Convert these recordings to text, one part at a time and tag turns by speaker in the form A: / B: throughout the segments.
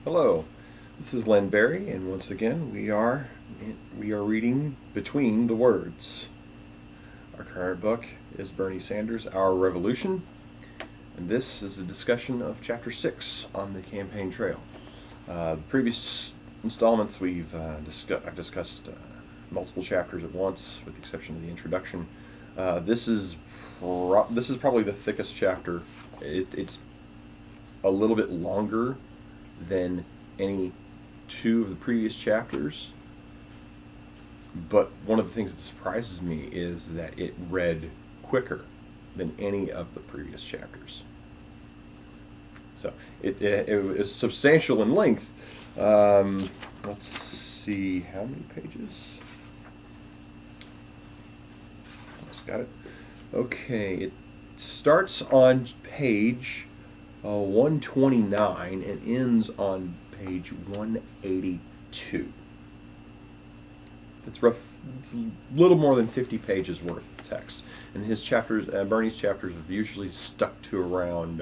A: Hello, this is Len Berry, and once again we are reading Between the Words. Our current book is Bernie Sanders' Our Revolution, and this is a discussion of Chapter 6 on the campaign trail. The previous installments I've discussed multiple chapters at once, with the exception of the introduction. This is probably the thickest chapter. It's a little bit longer than any two of the previous chapters. But one of the things that surprises me is that it read quicker than any of the previous chapters. So it was substantial in length. Let's see, how many pages? Almost got it. Okay, it starts on page 129 and ends on page 182. That's rough. It's a little more than 50 pages worth of text. And his chapters, Bernie's chapters, have usually stuck to around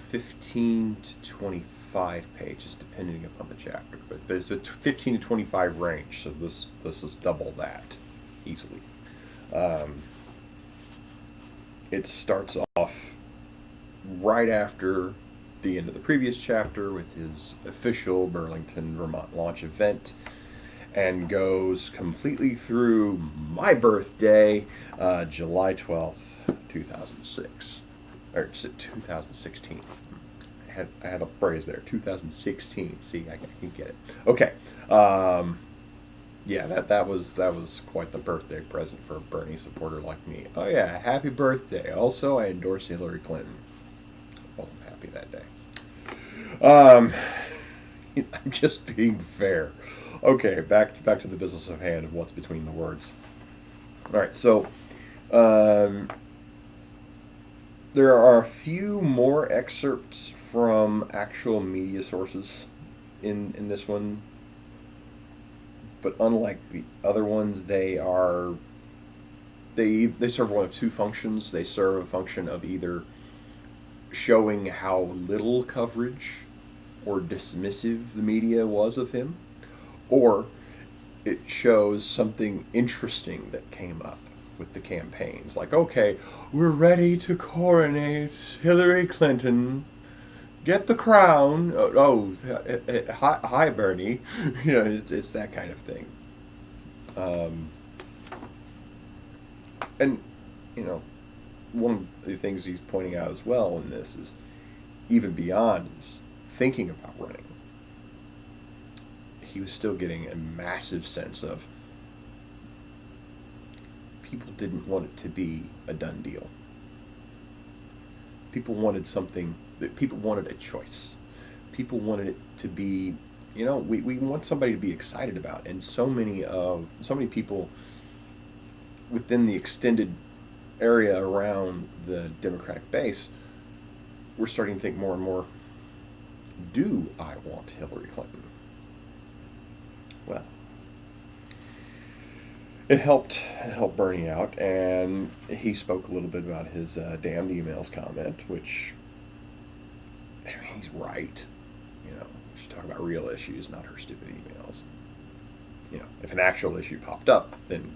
A: 15 to 25 pages, depending upon the chapter. But it's a 15 to 25 range, so this is double that easily. It starts off right after the end of the previous chapter with his official Burlington, Vermont launch event, and goes completely through my birthday, July 12th, 2006. Or 2016. I had a phrase there, 2016. See, I can get it. Okay. Yeah, that was quite the birthday present for a Bernie supporter like me. Oh yeah, happy birthday! Also, I endorse Hillary Clinton. Wasn't happy that day. Um, I'm just being fair. Okay, back to the business of hand of what's between the words. All right, so um, there are a few more excerpts from actual media sources in this one, but unlike the other ones, they serve one of two functions. They serve a function of either showing how little coverage or dismissive the media was of him, or it shows something interesting that came up with the campaigns. Like, okay, we're ready to coronate Hillary Clinton. Get the crown. Hi, Bernie. It's that kind of thing. Um, and, you know, one of the things he's pointing out as well in this is even beyond his thinking about running, he was still getting a massive sense of people didn't want it to be a done deal. People wanted something that people wanted a choice. People wanted it to be, we want somebody to be excited about. And so many people within the extended area around the Democratic base were starting to think more and more, do I want Hillary Clinton? Well, it helped Bernie out, and he spoke a little bit about his damned emails comment, which, I mean, he's right. We should talk about real issues, not her stupid emails. If an actual issue popped up, then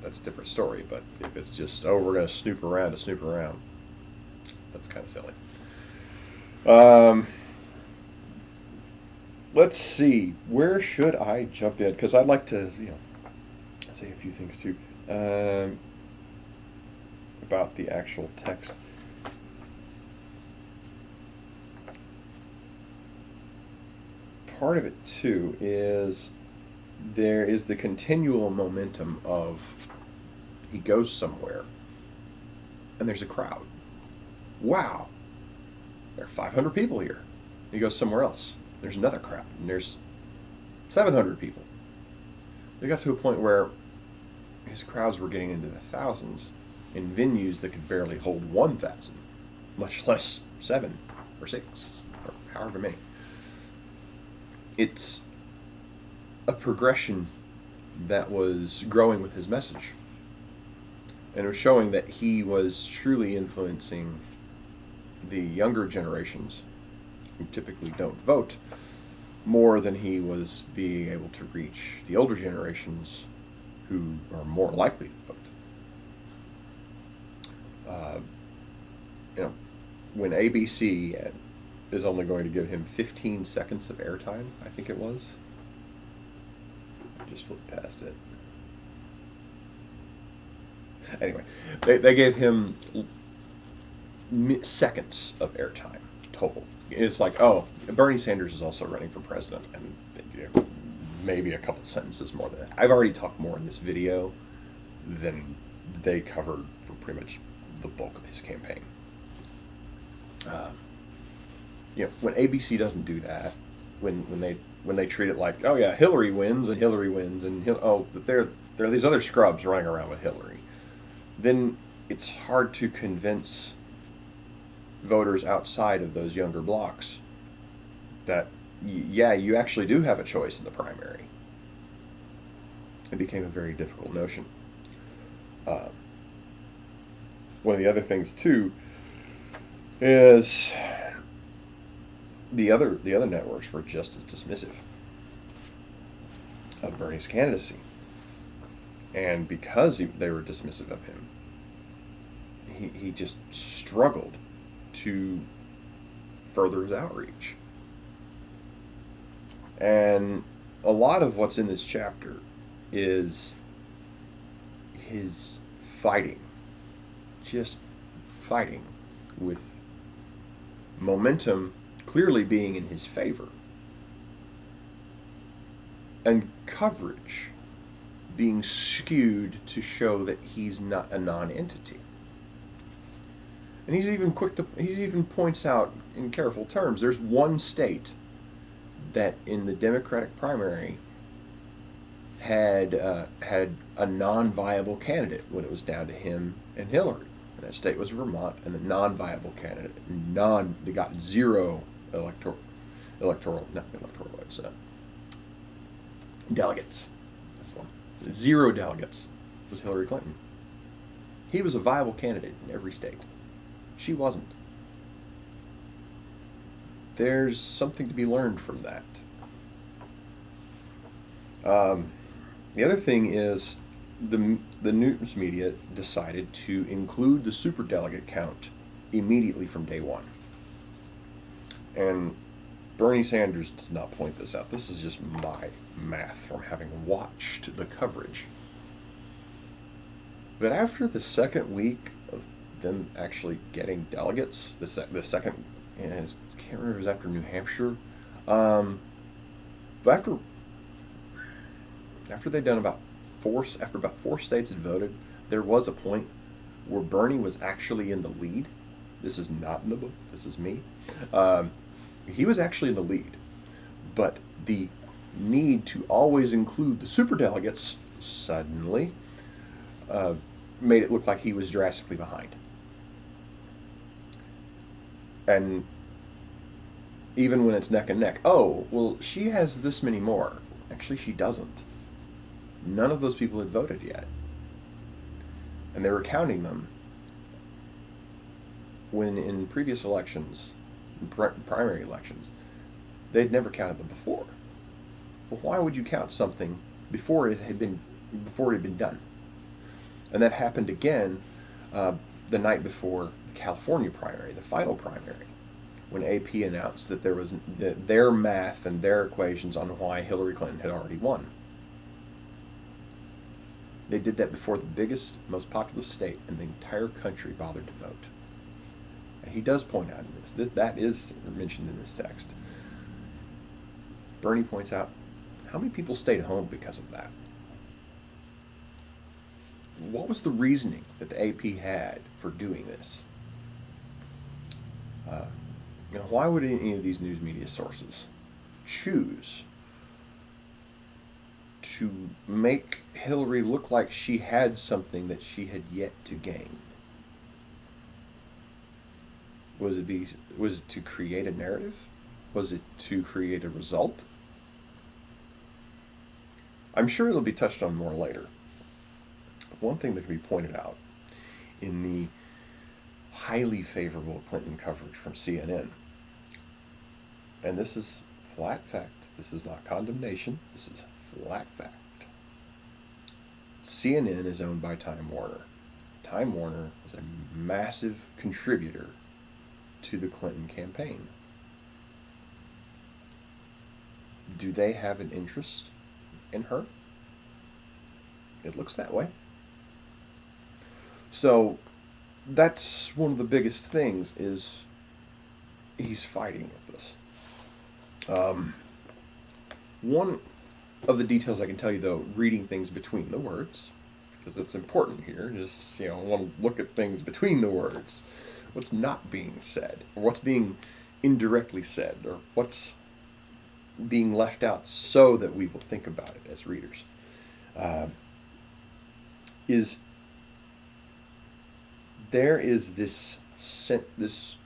A: that's a different story. But if it's just, oh, we're going to snoop around to snoop around, that's kind of silly. Let's see. Where should I jump in? Because I'd like to, say a few things too about the actual text. Part of it too is there is the continual momentum of he goes somewhere and there's a crowd. Wow, there are 500 people here. He goes somewhere else. There's another crowd, and there's 700 people. They got to a point where his crowds were getting into the thousands in venues that could barely hold 1,000, much less 7 or 6 or however many. It's a progression that was growing with his message. And it was showing that he was truly influencing the younger generations who typically don't vote more than he was being able to reach the older generations who are more likely to vote. Uh, you know, when ABC is only going to give him 15 seconds of airtime, I think it was. I just flipped past it. Anyway, they gave him seconds of airtime total. It's like, oh, Bernie Sanders is also running for president, and you know, maybe a couple sentences more than that. I've already talked more in this video than they covered for pretty much the bulk of his campaign. You know, when ABC doesn't do that, when they treat it like, oh yeah, Hillary wins and Hillary wins and oh, there are these other scrubs running around with Hillary, then it's hard to convince voters outside of those younger blocks that yeah, you actually do have a choice in the primary. It became a very difficult notion. Uh, One of the other things too is the other networks were just as dismissive of Bernie's candidacy, and because they were dismissive of him, he just struggled to further his outreach. And a lot of what's in this chapter is his fighting, just fighting with momentum clearly being in his favor and coverage being skewed to show that he's not a non-entity. And he's even points out in careful terms, there's one state that in the Democratic primary had a non-viable candidate when it was down to him and Hillary. And that state was Vermont, and the non-viable candidate, they got zero delegates. That's the one. Zero delegates was Hillary Clinton. He was a viable candidate in every state. She wasn't. There's something to be learned from that. The other thing is the news media decided to include the superdelegate count immediately from day one. And Bernie Sanders does not point this out. This is just my math from having watched the coverage. But after the second week of them actually getting delegates, the second, I can't remember if it was after New Hampshire, but after they'd done about four states had voted, there was a point where Bernie was actually in the lead. This is not in the book. This is me. He was actually in the lead, but the need to always include the superdelegates suddenly made it look like he was drastically behind. And even when it's neck and neck, oh, well, she has this many more. Actually, she doesn't. None of those people had voted yet. And they were counting them when in previous elections, primary elections, they'd never counted them before. Well, why would you count something before it had been done? And that happened again the night before the California primary, the final primary, when AP announced that there was their math and their equations on why Hillary Clinton had already won. They did that before the biggest, most populous state in the entire country bothered to vote. And he does point out in this that is mentioned in this text. Bernie points out, how many people stayed home because of that? What was the reasoning that the AP had for doing this? Why would any of these news media sources choose to make Hillary look like she had something that she had yet to gain? Was it to create a narrative? Was it to create a result? I'm sure it'll be touched on more later. But one thing that can be pointed out in the highly favorable Clinton coverage from CNN. And this is flat fact. This is not condemnation. This is flat fact. CNN is owned by Time Warner. Time Warner was a massive contributor to the Clinton campaign. Do they have an interest in her? It looks that way. So that's one of the biggest things is he's fighting with this. One of the details I can tell you, though, reading things between the words, because that's important here, just, I want to look at things between the words. What's not being said, or what's being indirectly said, or what's being left out so that we will think about it as readers, is there is this sense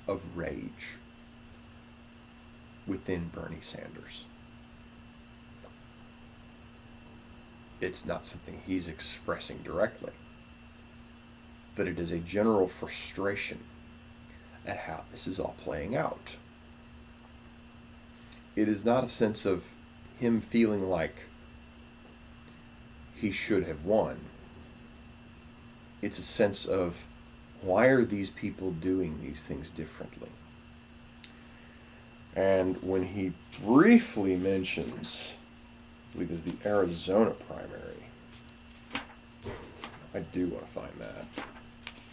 A: of rage within Bernie Sanders. It's not something he's expressing directly, but it is a general frustration at how this is all playing out. It is not a sense of him feeling like he should have won. It's a sense of, why are these people doing these things differently? And when he briefly mentions, I believe it's the Arizona primary, I do want to find that.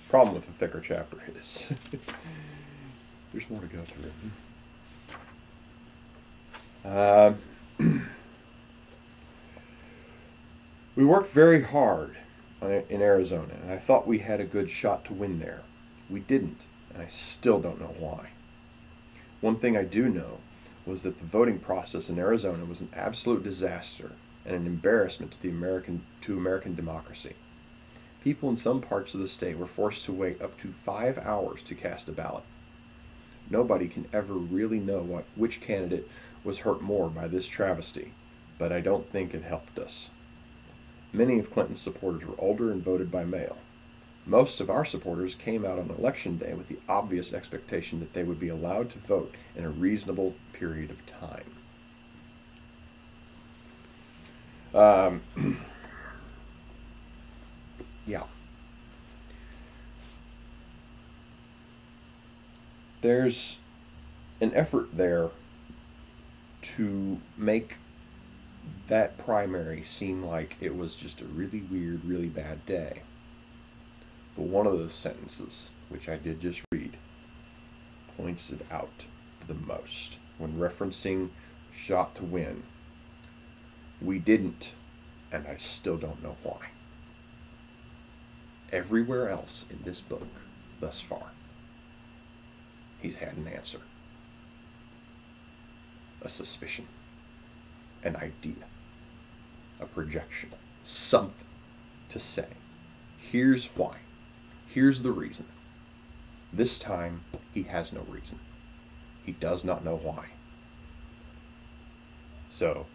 A: Problem with the thicker chapter is there's more to go through. We worked very hard in Arizona, and I thought we had a good shot to win there. We didn't, and I still don't know why. One thing I do know was that the voting process in Arizona was an absolute disaster and an embarrassment to American democracy. People in some parts of the state were forced to wait up to 5 hours to cast a ballot. Nobody can ever really know which candidate was hurt more by this travesty, but I don't think it helped us. Many of Clinton's supporters were older and voted by mail. Most of our supporters came out on election day with the obvious expectation that they would be allowed to vote in a reasonable period of time. Yeah. There's an effort there to make that primary seem like it was just a really weird, really bad day. But one of those sentences, which I did just read, points it out the most when referencing shot to win. We didn't, and I still don't know why. Everywhere else in this book, thus far, he's had an answer, a suspicion, an idea, a projection, something to say. Here's why. Here's the reason. This time, he has no reason. He does not know why. So,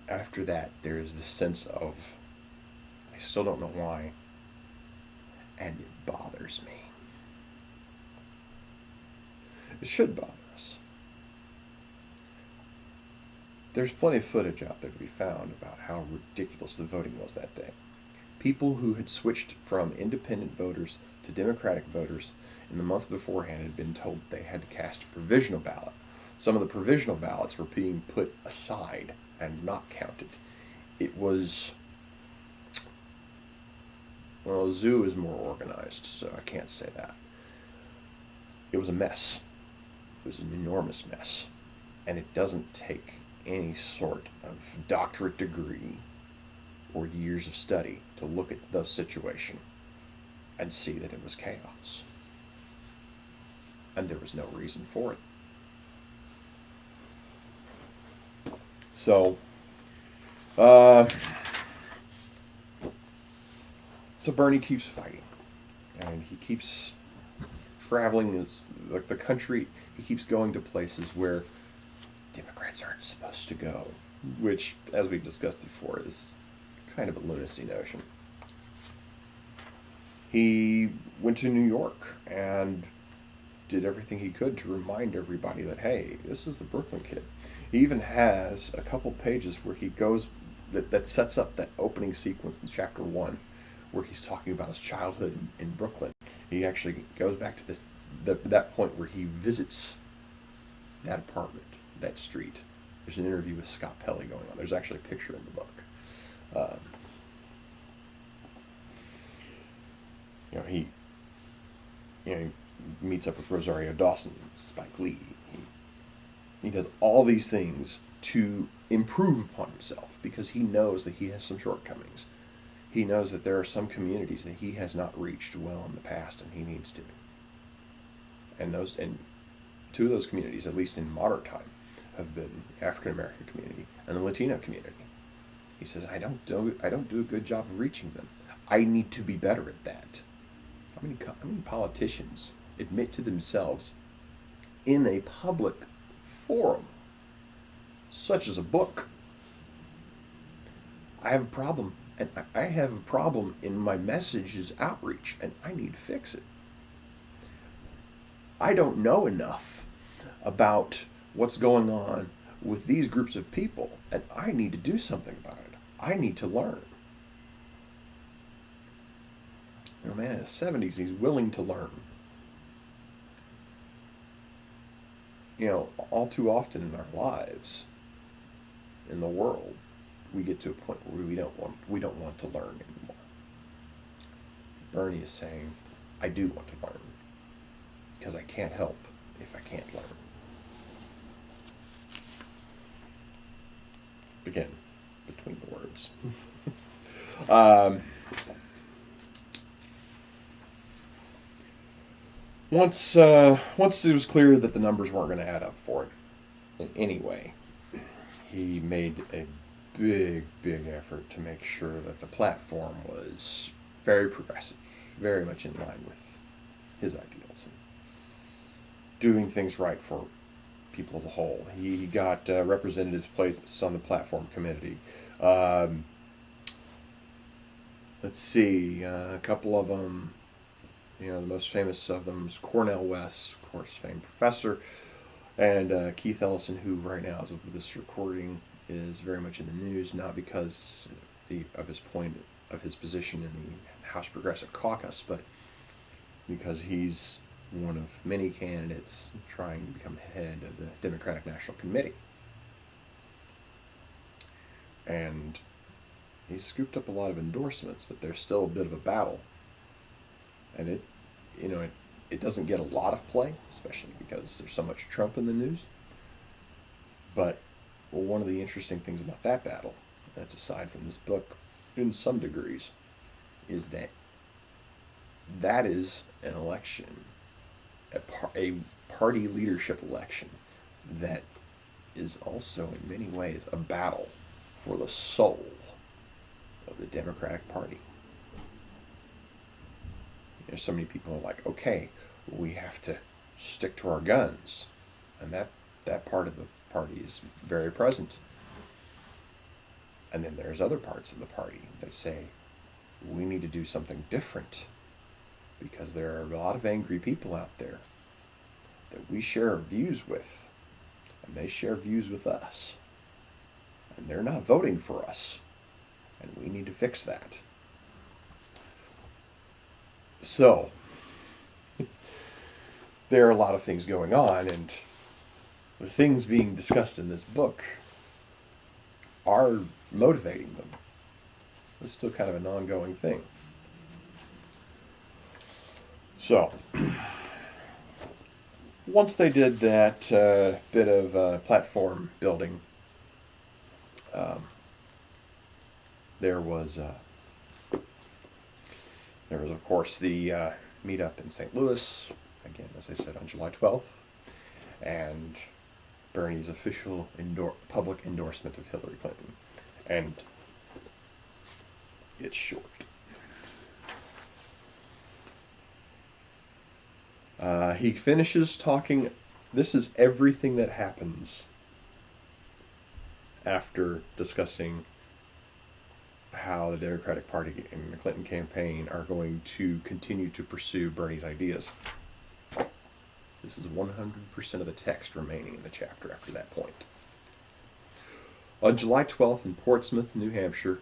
A: after that, there is this sense of, I still don't know why, and it bothers me. It should bother us. There's plenty of footage out there to be found about how ridiculous the voting was that day. People who had switched from independent voters to Democratic voters in the months beforehand had been told they had to cast a provisional ballot. Some of the provisional ballots were being put aside and not counted. It was, well, Zoo is more organized, so I can't say that. It was a mess. It was an enormous mess. And it doesn't take any sort of doctorate degree or years of study to look at the situation and see that it was chaos. And there was no reason for it. So, Bernie keeps fighting, and he keeps traveling like the country. He keeps going to places where Democrats aren't supposed to go, which, as we've discussed before, is kind of a lunacy notion. He went to New York and did everything he could to remind everybody that, hey, this is the Brooklyn kid. He even has a couple pages where he goes that sets up that opening sequence in chapter one, where he's talking about his childhood in Brooklyn. He actually goes back to that point where he visits that apartment, that street. There's an interview with Scott Pelley going on. There's actually a picture in the book. Um, he he meets up with Rosario Dawson, Spike Lee. He does all these things to improve upon himself because he knows that he has some shortcomings. He knows that there are some communities that he has not reached well in the past, and he needs to. And two of those communities, at least in modern time, have been the African American community and the Latino community. He says, I don't do a good job of reaching them. I need to be better at that. How many politicians admit to themselves in a public forum, such as a book, I have a problem, and I have a problem in my message's outreach, and I need to fix it. I don't know enough about what's going on with these groups of people, and I need to do something about it. I need to learn. A man in his 70s, he's willing to learn. All too often in our lives, in the world, we get to a point where we don't want to learn anymore. Bernie is saying, I do want to learn, because I can't help if I can't learn. Again, between the words. Once it was clear that the numbers weren't going to add up for it in any way, he made a big effort to make sure that the platform was very progressive, very much in line with his ideals, and doing things right for people as a whole. He got representatives placed on the platform committee. Let's see, a couple of them. The most famous of them is Cornel West, of course, famed professor, and Keith Ellison, who right now, as of this recording, is very much in the news, not because of his position in the House Progressive Caucus, but because he's one of many candidates trying to become head of the Democratic National Committee. And he's scooped up a lot of endorsements, but there's still a bit of a battle. And it doesn't get a lot of play, especially because there's so much Trump in the news. But one of the interesting things about that battle, that's aside from this book, in some degrees, is that is an election, a party leadership election that is also in many ways a battle for the soul of the Democratic Party. So many people are like, okay, we have to stick to our guns, and that part of the party is very present. And then there's other parts of the party that say we need to do something different because there are a lot of angry people out there that we share views with, and they share views with us, and they're not voting for us, and we need to fix that. So, there are a lot of things going on, and the things being discussed in this book are motivating them. It's still kind of an ongoing thing. So, once they did that bit of platform building, there was of course the meetup in St. Louis, again, as I said, on July 12th, and Bernie's official public endorsement of Hillary Clinton. And it's short. He finishes talking. This is everything that happens after discussing how the Democratic Party and the Clinton campaign are going to continue to pursue Bernie's ideas. This is 100% of the text remaining in the chapter after that point. On July 12th in Portsmouth, New Hampshire,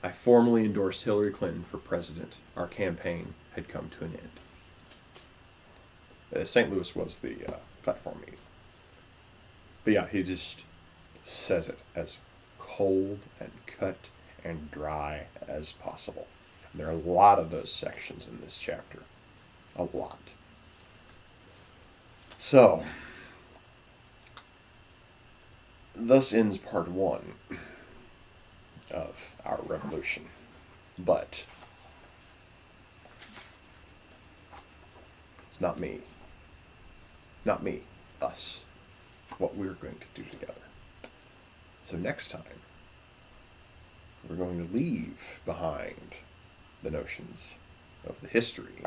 A: I formally endorsed Hillary Clinton for president. Our campaign had come to an end. St. Louis was the platform meeting. But yeah, he just says it as cold and cut and dry as possible. And there are a lot of those sections in this chapter. A lot. So, thus ends part one of our revolution. But it's not me. Not me. Us. What we're going to do together. So next time, we're going to leave behind the notions of the history,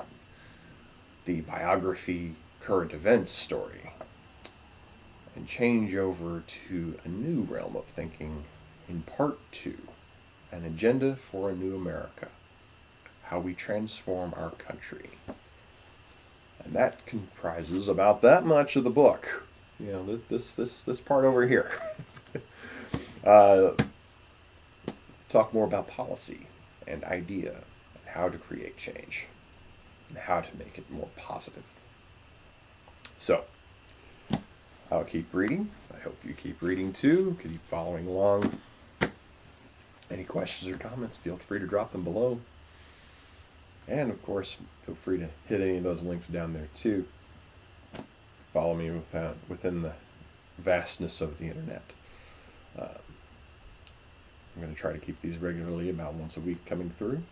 A: the biography, current events story, and change over to a new realm of thinking in part two, an agenda for a new America, how we transform our country. And that comprises about that much of the book. You know, this part over here. Talk more about policy and idea and how to create change and how to make it more positive. So, I'll keep reading. I hope you keep reading too. Keep following along. Any questions or comments, feel free to drop them below. And of course, feel free to hit any of those links down there too. Follow me within the vastness of the internet. I'm going to try to keep these regularly, about once a week coming through.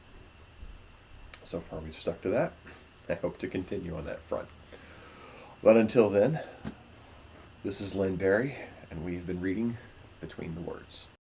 A: So far we've stuck to that. I hope to continue on that front. But until then, this is Len Berry, and we've been reading Between the Words.